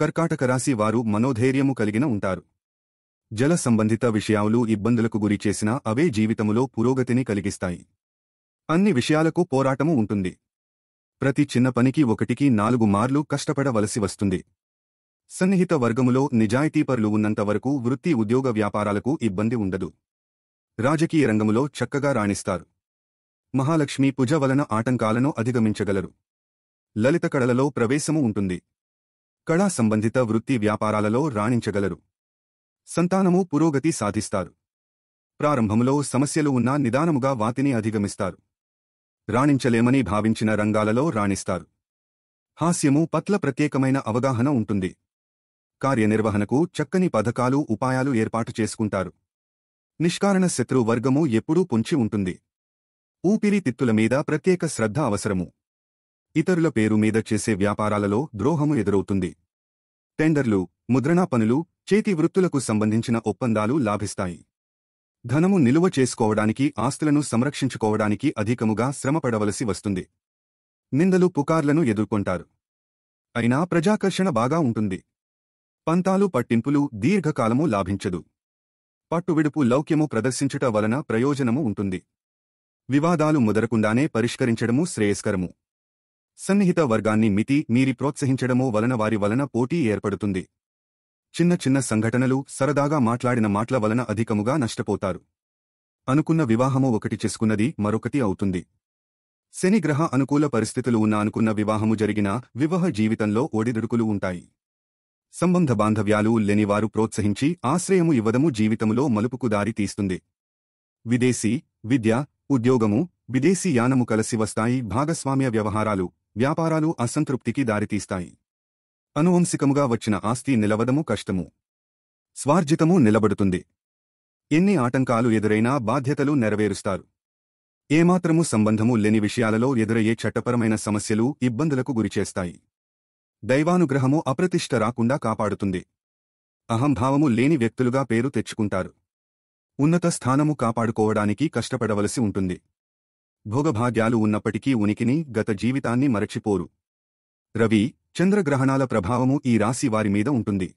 కర్కాటక రాశి వారు మనోధైర్యము కలిగిన ఉంటారు. జల సంబంధిత విషయాలు ఇబ్బందులకు గురిచేసినా అవే జీవితములో పురోగతిని కలిగిస్తాయి. అన్ని విషయాలకు పోరాటము ఉంటుంది. ప్రతి చిన్న పనికి 1-4 మార్లు కష్టపడవలసి వస్తుంది. సన్నిహిత వర్గములో నిజాయితీపరులు ఉన్నంతవరకు వృత్తి ఉద్యోగ వ్యాపారాలకు ఇబ్బంది ఉండదు. రాజకీయ రంగములో చక్కగా రాణిస్తారు. మహాలక్ష్మి పూజ వలన ఆటంకాలను అధిగమించగలరు. లలిత కళలలో ప్రవేశము ఉంటుంది. కళా సంబంధిత వృత్తి వ్యాపారాలలో రాణించగలరు. సంతానము పురోగతి సాధిస్తారు. ప్రారంభములో సమస్యలు ఉన్నా నిదానముగా వాటిని అధిగమిస్తారు. రాణించలేమని భావించిన రంగాలలో రాణిస్తారు. హాస్యము పట్ల ప్రత్యేకమైన అవగాహన ఉంటుంది. కార్యనిర్వహణకు చక్కని పథకాలు ఉపాయాలు ఏర్పాటు చేసుకుంటారు. నిష్కారణ శత్రు వర్గము ఎప్పుడూ పొంచి ఉంటుంది. ఊపిరితిత్తుల మీద ప్రత్యేక శ్రద్ధ అవసరము. ఇతరుల పేరు మీద చేసే వ్యాపారాలలో ద్రోహము ఎదురవుతుంది. టెండర్లు, ముద్రణా పనులు, చేతి వృత్తులకు సంబంధించిన ఒప్పందాలు లాభిస్తాయి. ధనము నిలువ చేసుకోవడానికి ఆస్తులను సంరక్షించుకోవడానికి అధికముగా శ్రమపడవలసి వస్తుంది. నిందలు పుకార్లను ఎదుర్కొంటారు. అయినా ప్రజాకర్షణ బాగా ఉంటుంది. పంతాలు పట్టింపులు దీర్ఘకాలము లాభించదు. పట్టువిడుపు లౌక్యము ప్రదర్శించుట వలన ప్రయోజనము ఉంటుంది. వివాదాలు ముదరకుండానే పరిష్కరించడము శ్రేయస్కరము. సన్నిహిత వర్గాన్ని మితి మీరి ప్రోత్సహించడము వలన వారి వలన పోటీ ఏర్పడుతుంది. చిన్న చిన్న సంఘటనలు సరదాగా మాట్లాడిన మాటల వలన అధికముగా నష్టపోతారు. అనుకున్న వివాహము ఒకటి చేసుకున్నది మరొకటి అవుతుంది. శనిగ్రహ అనుకూల పరిస్థితులు ఉన్న అనుకున్న వివాహము జరిగినా వివాహ జీవితంలో ఒడిదుడుకులు ఉంటాయి. సంబంధ బాంధవ్యాలు లేనివారు ప్రోత్సహించి ఆశ్రయము ఇవ్వదము జీవితములో మలుపుకు దారి తీస్తుంది. విదేశీ విద్య, ఉద్యోగము, విదేశీ యానము కలసి వస్తాయి. భాగస్వామ్య వ్యవహారాలు, వ్యాపారాలు అసంతృప్తికి దారితీస్తాయి. అనువంశికముగా వచ్చిన ఆస్తి నిలవదము కష్టము. స్వార్జితము నిలబడుతుంది. ఎన్ని ఆటంకాలు ఎదురైనా బాధ్యతలు నెరవేరుస్తారు. ఏమాత్రము సంబంధము లేని విషయాలలో ఎదురయ్యే చట్టపరమైన సమస్యలు ఇబ్బందులకు గురిచేస్తాయి. దైవానుగ్రహము అప్రతిష్ఠ రాకుండా కాపాడుతుంది. అహంభావము లేని వ్యక్తులుగా పేరు తెచ్చుకుంటారు. ఉన్నత స్థానము కాపాడుకోవడానికి కష్టపడవలసి ఉంటుంది. భోగభాగ్యాలు ఉన్నప్పటికీ ఉనికిని, గత జీవితాన్ని మరచిపోరు. రవి, చంద్రగ్రహణాల ప్రభావము ఈ రాశి వారి మీద ఉంటుంది.